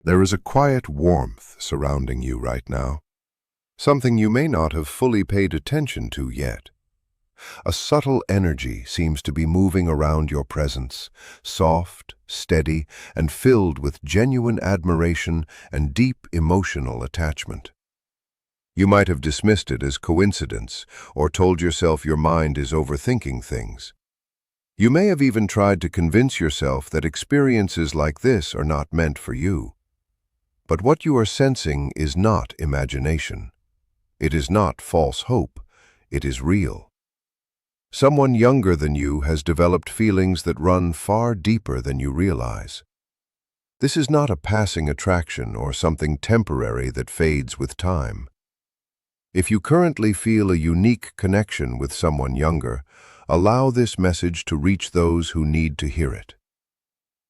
There is a quiet warmth surrounding you right now, something you may not have fully paid attention to yet. A subtle energy seems to be moving around your presence, soft, steady, and filled with genuine admiration and deep emotional attachment. You might have dismissed it as coincidence or told yourself your mind is overthinking things. You may have even tried to convince yourself that experiences like this are not meant for you. But what you are sensing is not imagination. It is not false hope. It is real. Someone younger than you has developed feelings that run far deeper than you realize. This is not a passing attraction or something temporary that fades with time. If you currently feel a unique connection with someone younger, allow this message to reach those who need to hear it.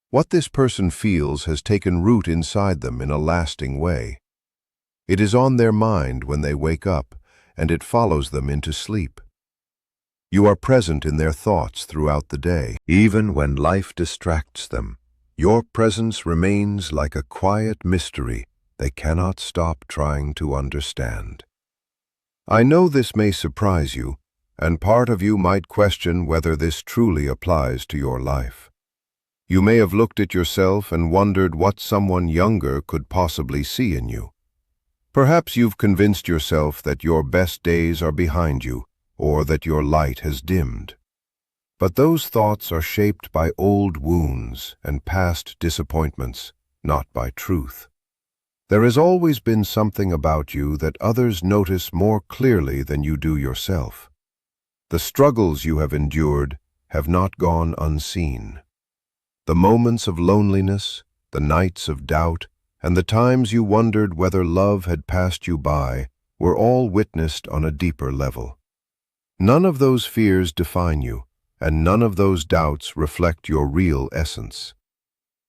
What this person feels has taken root inside them in a lasting way. It is on their mind when they wake up, and it follows them into sleep. You are present in their thoughts throughout the day. Even when life distracts them, your presence remains like a quiet mystery they cannot stop trying to understand. I know this may surprise you, and part of you might question whether this truly applies to your life. You may have looked at yourself and wondered what someone younger could possibly see in you. Perhaps you've convinced yourself that your best days are behind you, or that your light has dimmed. But those thoughts are shaped by old wounds and past disappointments, not by truth. There has always been something about you that others notice more clearly than you do yourself. The struggles you have endured have not gone unseen. The moments of loneliness, the nights of doubt, and the times you wondered whether love had passed you by were all witnessed on a deeper level. None of those fears define you, and none of those doubts reflect your real essence.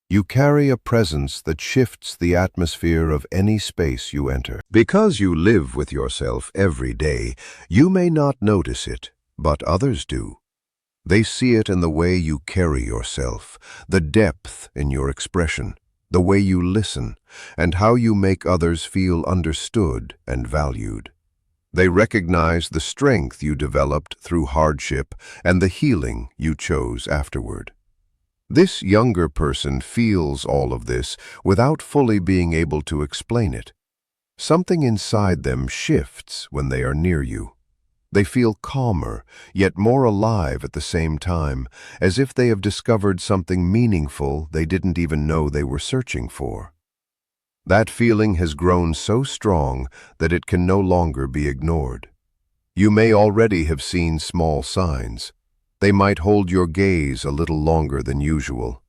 You carry a presence that shifts the atmosphere of any space you enter. Because you live with yourself every day, you may not notice it, but others do. They see it in the way you carry yourself, the depth in your expression, the way you listen, and how you make others feel understood and valued. They recognize the strength you developed through hardship and the healing you chose afterward. This younger person feels all of this without fully being able to explain it. Something inside them shifts when they are near you. They feel calmer, yet more alive at the same time, as if they have discovered something meaningful they didn't even know they were searching for. That feeling has grown so strong that it can no longer be ignored. You may already have seen small signs. They might hold your gaze a little longer than usual.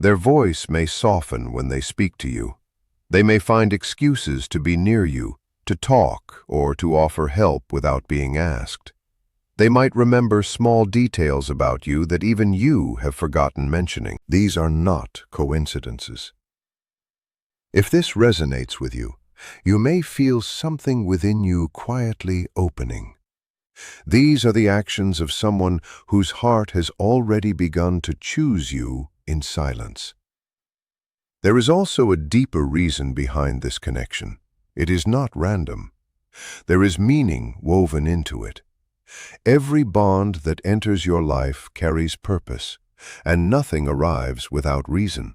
Their voice may soften when they speak to you. They may find excuses to be near you, to talk, or to offer help without being asked. They might remember small details about you that even you have forgotten mentioning. These are not coincidences. If this resonates with you, you may feel something within you quietly opening. These are the actions of someone whose heart has already begun to choose you in silence. There is also a deeper reason behind this connection. It is not random. There is meaning woven into it. Every bond that enters your life carries purpose, and nothing arrives without reason.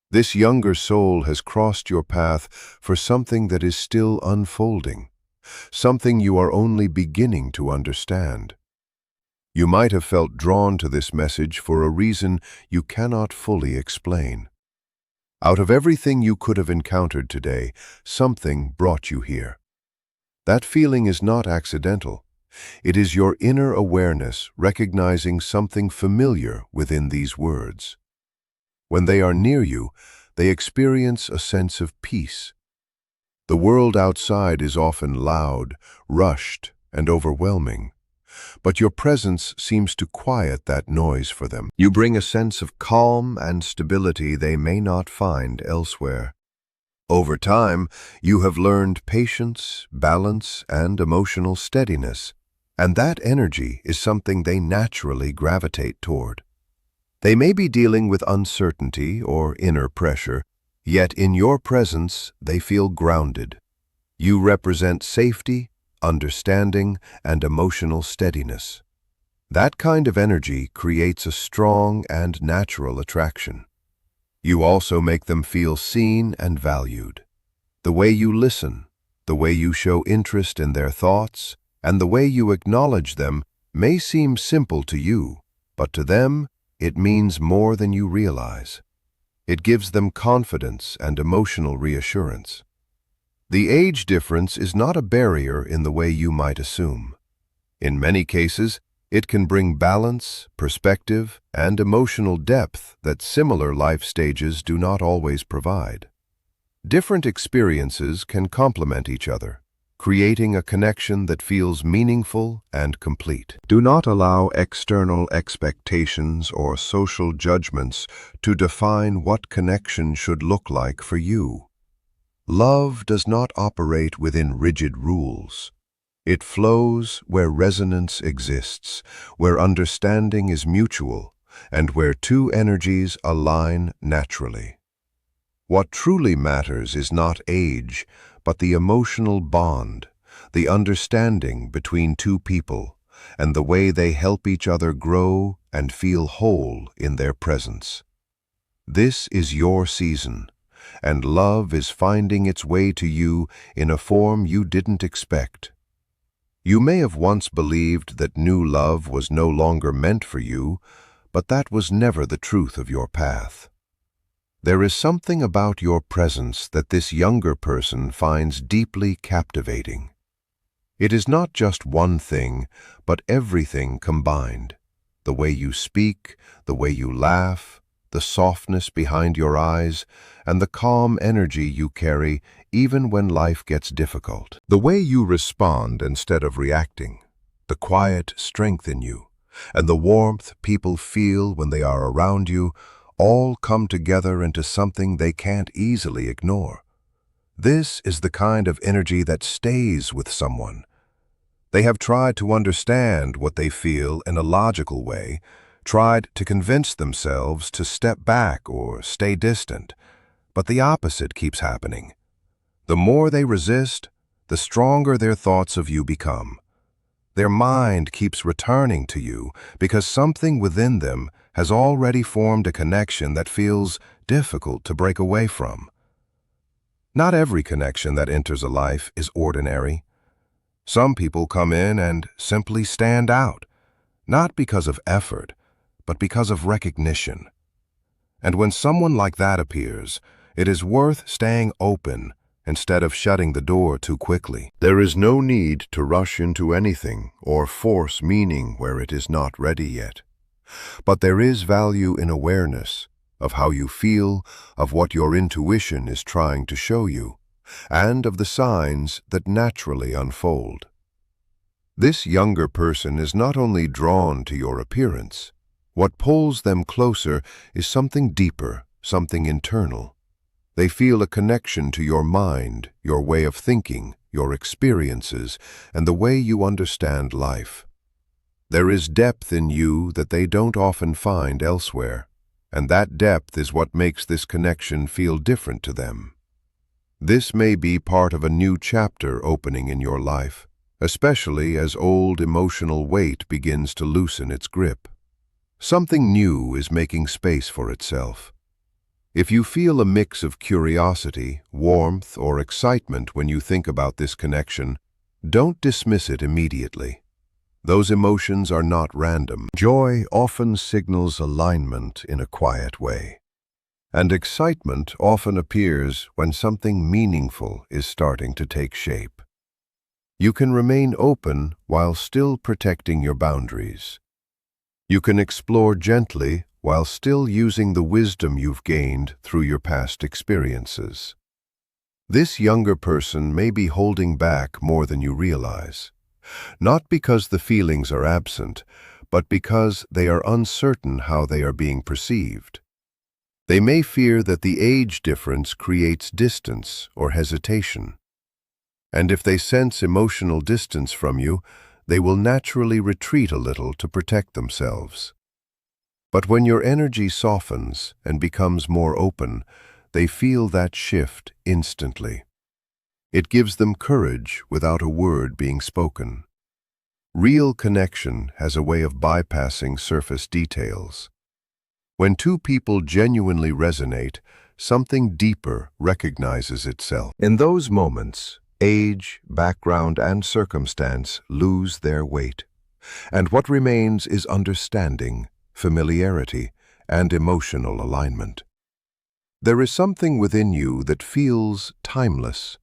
This younger soul has crossed your path for something that is still unfolding, something you are only beginning to understand. You might have felt drawn to this message for a reason you cannot fully explain. Out of everything you could have encountered today, something brought you here. That feeling is not accidental. It is your inner awareness recognizing something familiar within these words. When they are near you, they experience a sense of peace. The world outside is often loud, rushed, and overwhelming, but your presence seems to quiet that noise for them. You bring a sense of calm and stability they may not find elsewhere. Over time, you have learned patience, balance, and emotional steadiness, and that energy is something they naturally gravitate toward. They may be dealing with uncertainty or inner pressure, Yet in your presence, they feel grounded. You represent safety, understanding, and emotional steadiness. That kind of energy creates a strong and natural attraction. You also make them feel seen and valued. The way you listen, the way you show interest in their thoughts, and the way you acknowledge them may seem simple to you, but to them, it means more than you realize. It gives them confidence and emotional reassurance. The age difference is not a barrier in the way you might assume. In many cases, it can bring balance, perspective, and emotional depth that similar life stages do not always provide. Different experiences can complement each other, creating a connection that feels meaningful and complete. Do not allow external expectations or social judgments to define what connection should look like for you. Love does not operate within rigid rules. It flows where resonance exists, where understanding is mutual, and where two energies align naturally. What truly matters is not age, but the emotional bond, the understanding between two people, and the way they help each other grow and feel whole in their presence. This is your season, and love is finding its way to you in a form you didn't expect. You may have once believed that new love was no longer meant for you, but that was never the truth of your path. There is something about your presence that this younger person finds deeply captivating. It is not just one thing, but everything combined. The way you speak, the way you laugh, the softness behind your eyes, and the calm energy you carry even when life gets difficult. The way you respond instead of reacting, the quiet strength in you, and the warmth people feel when they are around you all come together into something they can't easily ignore. This is the kind of energy that stays with someone. They have tried to understand what they feel in a logical way, tried to convince themselves to step back or stay distant, but the opposite keeps happening. The more they resist, the stronger their thoughts of you become. Their mind keeps returning to you because something within them has already formed a connection that feels difficult to break away from. Not every connection that enters a life is ordinary. Some people come in and simply stand out, not because of effort, but because of recognition. And when someone like that appears, it is worth staying open instead of shutting the door too quickly. There is no need to rush into anything or force meaning where it is not ready yet. But there is value in awareness of how you feel, of what your intuition is trying to show you, and of the signs that naturally unfold. This younger person is not only drawn to your appearance. What pulls them closer is something deeper, something internal. They feel a connection to your mind, your way of thinking, your experiences, and the way you understand life. There is depth in you that they don't often find elsewhere, and that depth is what makes this connection feel different to them. This may be part of a new chapter opening in your life, especially as old emotional weight begins to loosen its grip. Something new is making space for itself. If you feel a mix of curiosity, warmth, or excitement when you think about this connection, don't dismiss it immediately. Those emotions are not random. Joy often signals alignment in a quiet way, and excitement often appears when something meaningful is starting to take shape. You can remain open while still protecting your boundaries. You can explore gently while still using the wisdom you've gained through your past experiences. This younger person may be holding back more than you realize. Not because the feelings are absent, but because they are uncertain how they are being perceived. They may fear that the age difference creates distance or hesitation. And if they sense emotional distance from you, they will naturally retreat a little to protect themselves. But when your energy softens and becomes more open, They feel that shift instantly. It gives them courage without a word being spoken. Real connection has a way of bypassing surface details. When two people genuinely resonate, something deeper recognizes itself. In those moments, age, background, and circumstance lose their weight, and what remains is understanding, familiarity, and emotional alignment. There is something within you that feels timeless.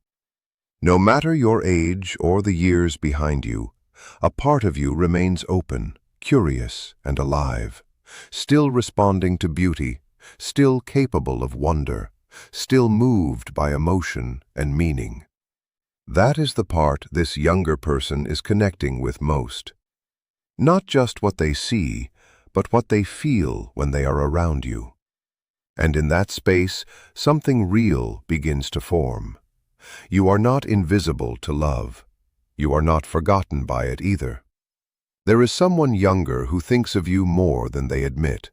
No matter your age or the years behind you, a part of you remains open, curious, and alive, still responding to beauty, still capable of wonder, still moved by emotion and meaning. That is the part this younger person is connecting with most. Not just what they see, but what they feel when they are around you. And in that space, something real begins to form. You are not invisible to love. You are not forgotten by it either. There is someone younger who thinks of you more than they admit.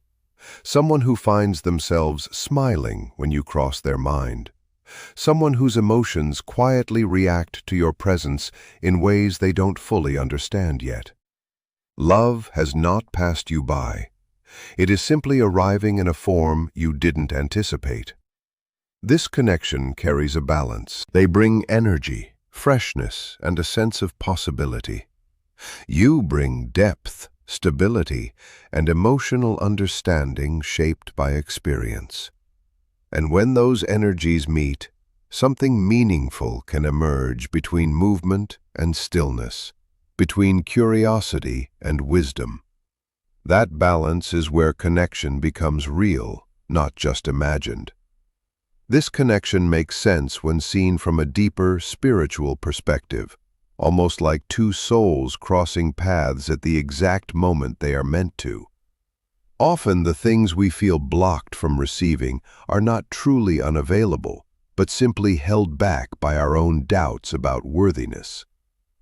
Someone who finds themselves smiling when you cross their mind. Someone whose emotions quietly react to your presence in ways they don't fully understand yet. Love has not passed you by. It is simply arriving in a form you didn't anticipate. This connection carries a balance. They bring energy, freshness, and a sense of possibility. You bring depth, stability, and emotional understanding shaped by experience. And when those energies meet, something meaningful can emerge between movement and stillness, between curiosity and wisdom. That balance is where connection becomes real, not just imagined. This connection makes sense when seen from a deeper, spiritual perspective, almost like two souls crossing paths at the exact moment they are meant to. Often the things we feel blocked from receiving are not truly unavailable, but simply held back by our own doubts about worthiness.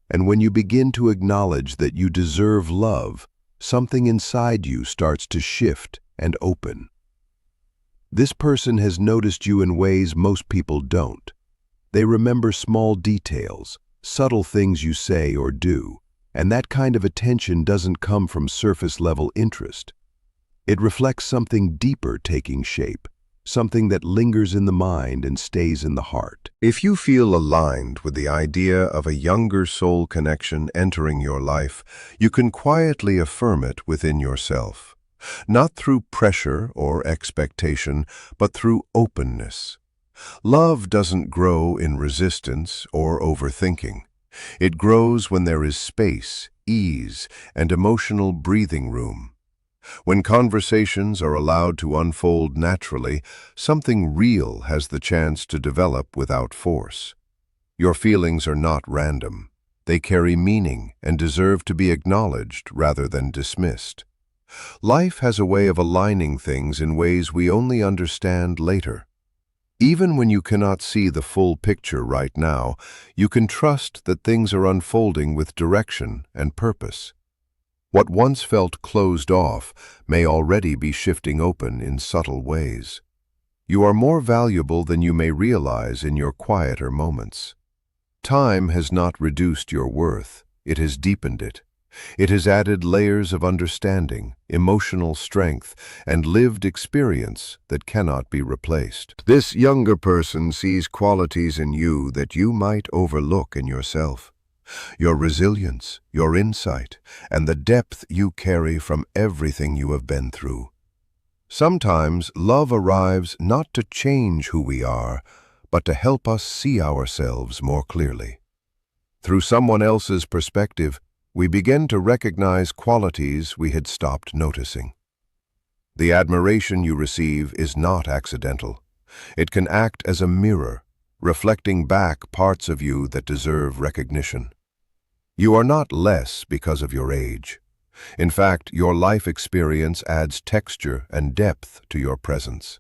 And when you begin to acknowledge that you deserve love, something inside you starts to shift and open. This person has noticed you in ways most people don't. They remember small details, subtle things you say or do, and that kind of attention doesn't come from surface-level interest. It reflects something deeper taking shape, something that lingers in the mind and stays in the heart. If you feel aligned with the idea of a younger soul connection entering your life, you can quietly affirm it within yourself. Not through pressure or expectation, but through openness. Love doesn't grow in resistance or overthinking. It grows when there is space, ease, and emotional breathing room. When conversations are allowed to unfold naturally, something real has the chance to develop without force. Your feelings are not random. They carry meaning and deserve to be acknowledged rather than dismissed. Life has a way of aligning things in ways we only understand later. Even when you cannot see the full picture right now, you can trust that things are unfolding with direction and purpose. What once felt closed off may already be shifting open in subtle ways. You are more valuable than you may realize in your quieter moments. Time has not reduced your worth, it has deepened it. It has added layers of understanding, emotional strength, and lived experience that cannot be replaced. This younger person sees qualities in you that you might overlook in yourself. Your resilience, your insight, and the depth you carry from everything you have been through. Sometimes love arrives not to change who we are, but to help us see ourselves more clearly. Through someone else's perspective, we begin to recognize qualities we had stopped noticing. The admiration you receive is not accidental. It can act as a mirror, reflecting back parts of you that deserve recognition. You are not less because of your age. In fact, your life experience adds texture and depth to your presence.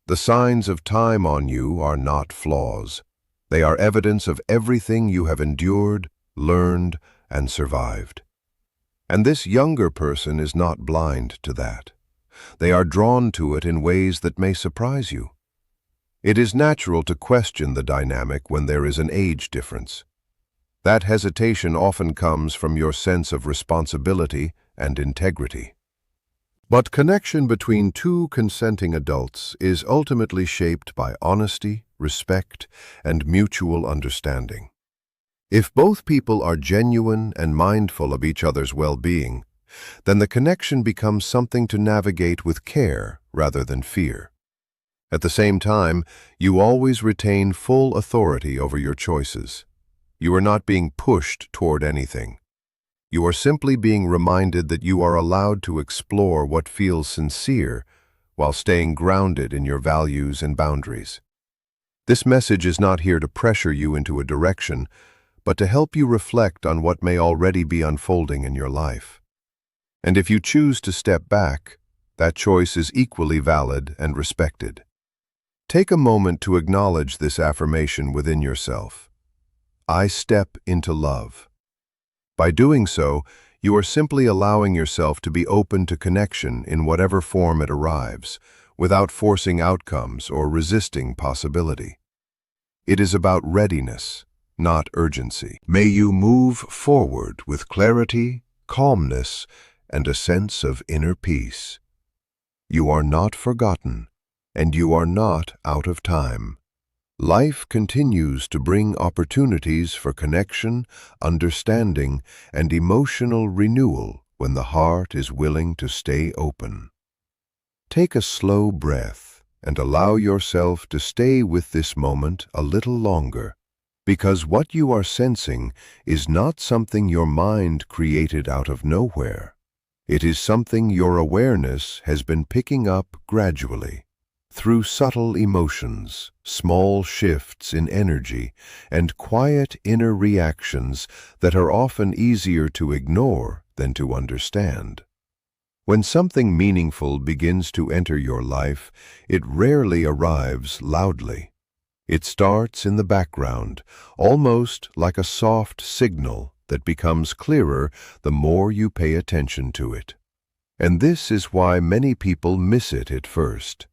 The signs of time on you are not flaws. They are evidence of everything you have endured, learned, and survived. And this younger person is not blind to that. They are drawn to it in ways that may surprise you. It is natural to question the dynamic when there is an age difference. That hesitation often comes from your sense of responsibility and integrity. But connection between two consenting adults is ultimately shaped by honesty, respect, and mutual understanding. If both people are genuine and mindful of each other's well-being, then the connection becomes something to navigate with care rather than fear. At the same time, you always retain full authority over your choices. You are not being pushed toward anything. You are simply being reminded that you are allowed to explore what feels sincere while staying grounded in your values and boundaries. This message is not here to pressure you into a direction, but to help you reflect on what may already be unfolding in your life. And if you choose to step back, that choice is equally valid and respected. Take a moment to acknowledge this affirmation within yourself. I step into love. By doing so, you are simply allowing yourself to be open to connection in whatever form it arrives, without forcing outcomes or resisting possibility. It is about readiness, not urgency. May you move forward with clarity, calmness, and a sense of inner peace. You are not forgotten, and you are not out of time. Life continues to bring opportunities for connection, understanding, and emotional renewal when the heart is willing to stay open. Take a slow breath and allow yourself to stay with this moment a little longer, because what you are sensing is not something your mind created out of nowhere. It is something your awareness has been picking up gradually, through subtle emotions, small shifts in energy, and quiet inner reactions that are often easier to ignore than to understand. When something meaningful begins to enter your life, it rarely arrives loudly. It starts in the background, almost like a soft signal that becomes clearer the more you pay attention to it. And this is why many people miss it at first.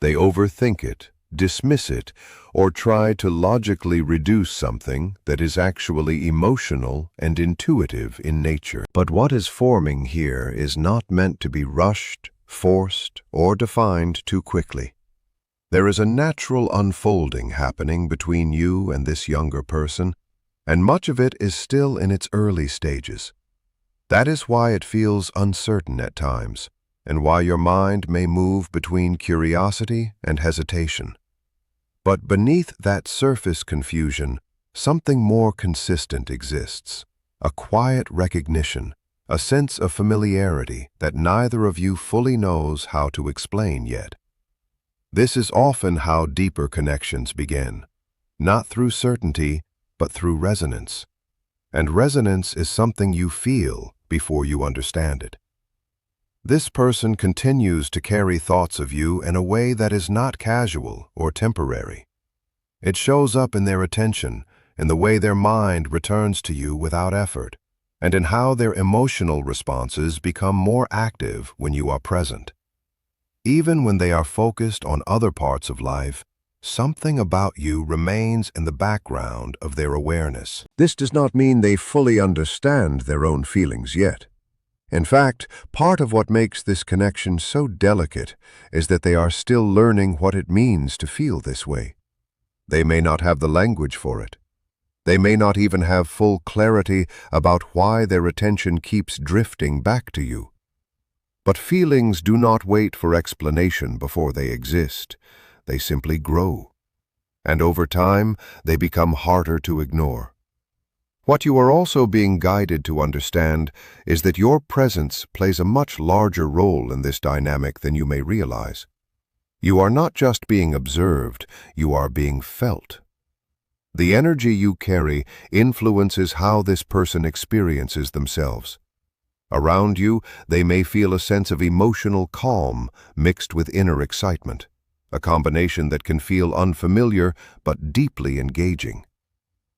They overthink it, dismiss it, or try to logically reduce something that is actually emotional and intuitive in nature. But what is forming here is not meant to be rushed, forced, or defined too quickly. There is a natural unfolding happening between you and this younger person, and much of it is still in its early stages. That is why it feels uncertain at times, and why your mind may move between curiosity and hesitation. But beneath that surface confusion, something more consistent exists, a quiet recognition, a sense of familiarity that neither of you fully knows how to explain yet. This is often how deeper connections begin, not through certainty, but through resonance. And resonance is something you feel before you understand it. This person continues to carry thoughts of you in a way that is not casual or temporary. It shows up in their attention, in the way their mind returns to you without effort, and in how their emotional responses become more active when you are present. Even when they are focused on other parts of life, something about you remains in the background of their awareness. This does not mean they fully understand their own feelings yet. In fact, part of what makes this connection so delicate is that they are still learning what it means to feel this way. They may not have the language for it. They may not even have full clarity about why their attention keeps drifting back to you. But feelings do not wait for explanation before they exist. They simply grow. And over time, they become harder to ignore. What you are also being guided to understand is that your presence plays a much larger role in this dynamic than you may realize. You are not just being observed, you are being felt. The energy you carry influences how this person experiences themselves. Around you, they may feel a sense of emotional calm mixed with inner excitement, a combination that can feel unfamiliar but deeply engaging.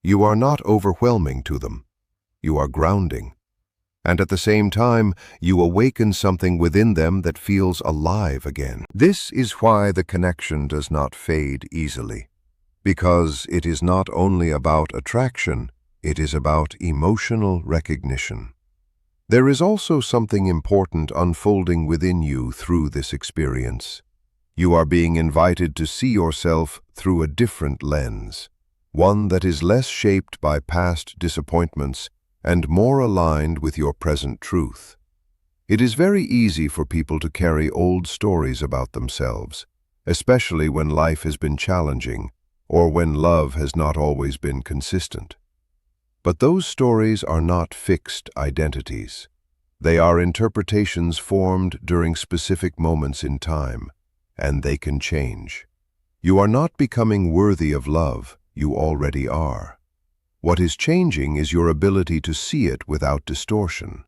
You are not overwhelming to them. You are grounding. And at the same time, you awaken something within them that feels alive again. This is why the connection does not fade easily, because it is not only about attraction, it is about emotional recognition. There is also something important unfolding within you through this experience. You are being invited to see yourself through a different lens, one that is less shaped by past disappointments and more aligned with your present truth. It is very easy for people to carry old stories about themselves, especially when life has been challenging or when love has not always been consistent. But those stories are not fixed identities. They are interpretations formed during specific moments in time, and they can change. You are not becoming worthy of love, you already are. What is changing is your ability to see it without distortion.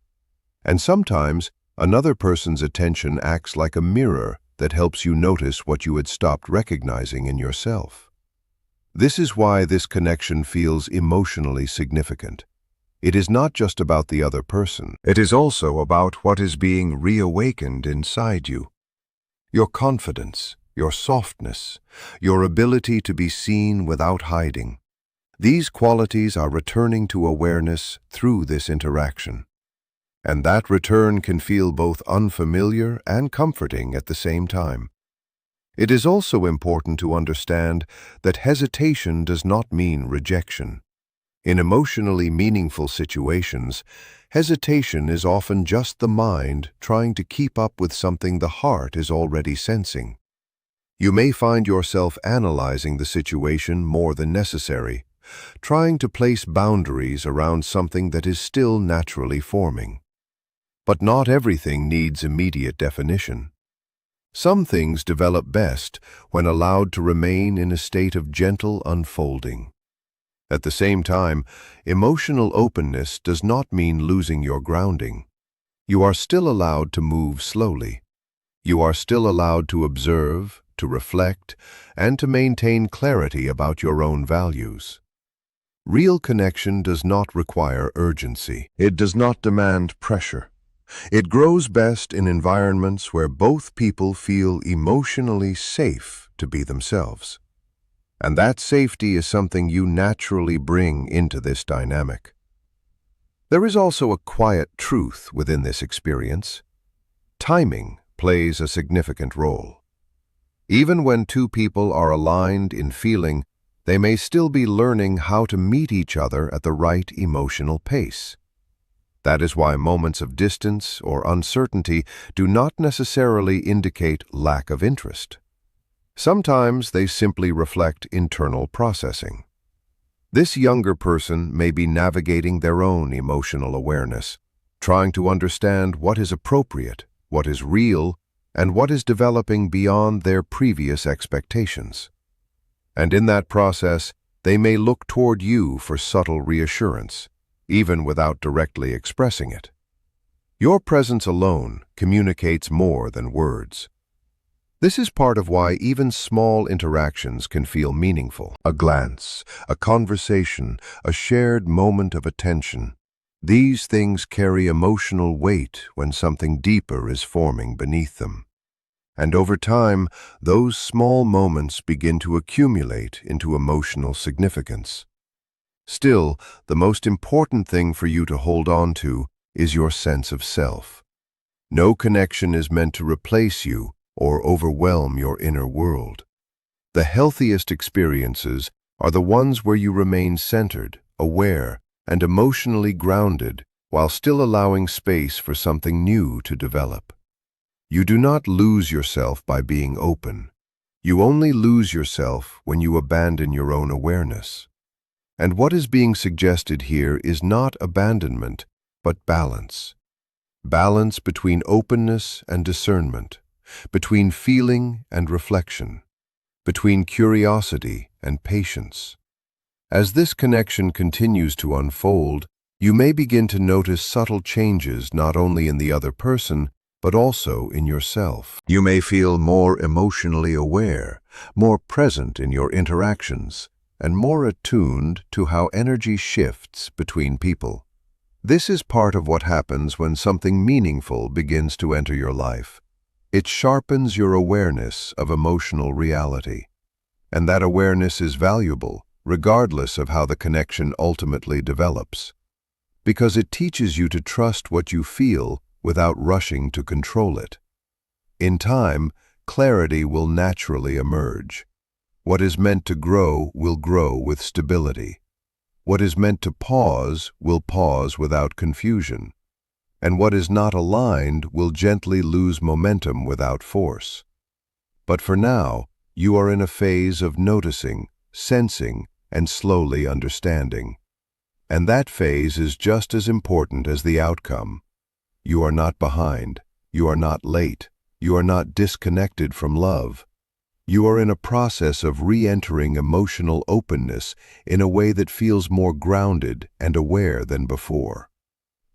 And sometimes, another person's attention acts like a mirror that helps you notice what you had stopped recognizing in yourself. This is why this connection feels emotionally significant. It is not just about the other person. It is also about what is being reawakened inside you. Your confidence, your softness, your ability to be seen without hiding. These qualities are returning to awareness through this interaction. And that return can feel both unfamiliar and comforting at the same time. It is also important to understand that hesitation does not mean rejection. In emotionally meaningful situations, hesitation is often just the mind trying to keep up with something the heart is already sensing. You may find yourself analyzing the situation more than necessary, trying to place boundaries around something that is still naturally forming. But not everything needs immediate definition. Some things develop best when allowed to remain in a state of gentle unfolding. At the same time, emotional openness does not mean losing your grounding. You are still allowed to move slowly. You are still allowed to observe, to reflect, and to maintain clarity about your own values. Real connection does not require urgency. It does not demand pressure. It grows best in environments where both people feel emotionally safe to be themselves. And that safety is something you naturally bring into this dynamic. There is also a quiet truth within this experience. Timing plays a significant role. Even when two people are aligned in feeling, they may still be learning how to meet each other at the right emotional pace. That is why moments of distance or uncertainty do not necessarily indicate lack of interest. Sometimes they simply reflect internal processing. This younger person may be navigating their own emotional awareness, trying to understand what is appropriate, what is real, and what is developing beyond their previous expectations. And in that process, they may look toward you for subtle reassurance, even without directly expressing it. Your presence alone communicates more than words. This is part of why even small interactions can feel meaningful. A glance, a conversation, a shared moment of attention. These things carry emotional weight when something deeper is forming beneath them. And over time, those small moments begin to accumulate into emotional significance. Still, the most important thing for you to hold on to is your sense of self. No connection is meant to replace you or overwhelm your inner world. The healthiest experiences are the ones where you remain centered, aware, and emotionally grounded while still allowing space for something new to develop. You do not lose yourself by being open. You only lose yourself when you abandon your own awareness. And what is being suggested here is not abandonment, but balance. Balance between openness and discernment, between feeling and reflection, between curiosity and patience. As this connection continues to unfold, you may begin to notice subtle changes not only in the other person, but also in yourself. You may feel more emotionally aware, more present in your interactions, and more attuned to how energy shifts between people. This is part of what happens when something meaningful begins to enter your life. It sharpens your awareness of emotional reality. And that awareness is valuable, regardless of how the connection ultimately develops. Because it teaches you to trust what you feel without rushing to control it. In time, clarity will naturally emerge. What is meant to grow will grow with stability. What is meant to pause will pause without confusion. And what is not aligned will gently lose momentum without force. But for now, you are in a phase of noticing, sensing, and slowly understanding. And that phase is just as important as the outcome. You are not behind. You are not late. You are not disconnected from love. You are in a process of re-entering emotional openness in a way that feels more grounded and aware than before.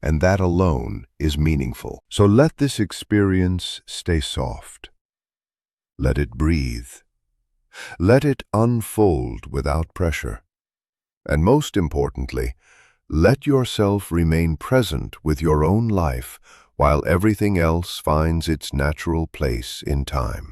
And that alone is meaningful. So let this experience stay soft. Let it breathe. Let it unfold without pressure. And most importantly, let yourself remain present with your own life while everything else finds its natural place in time.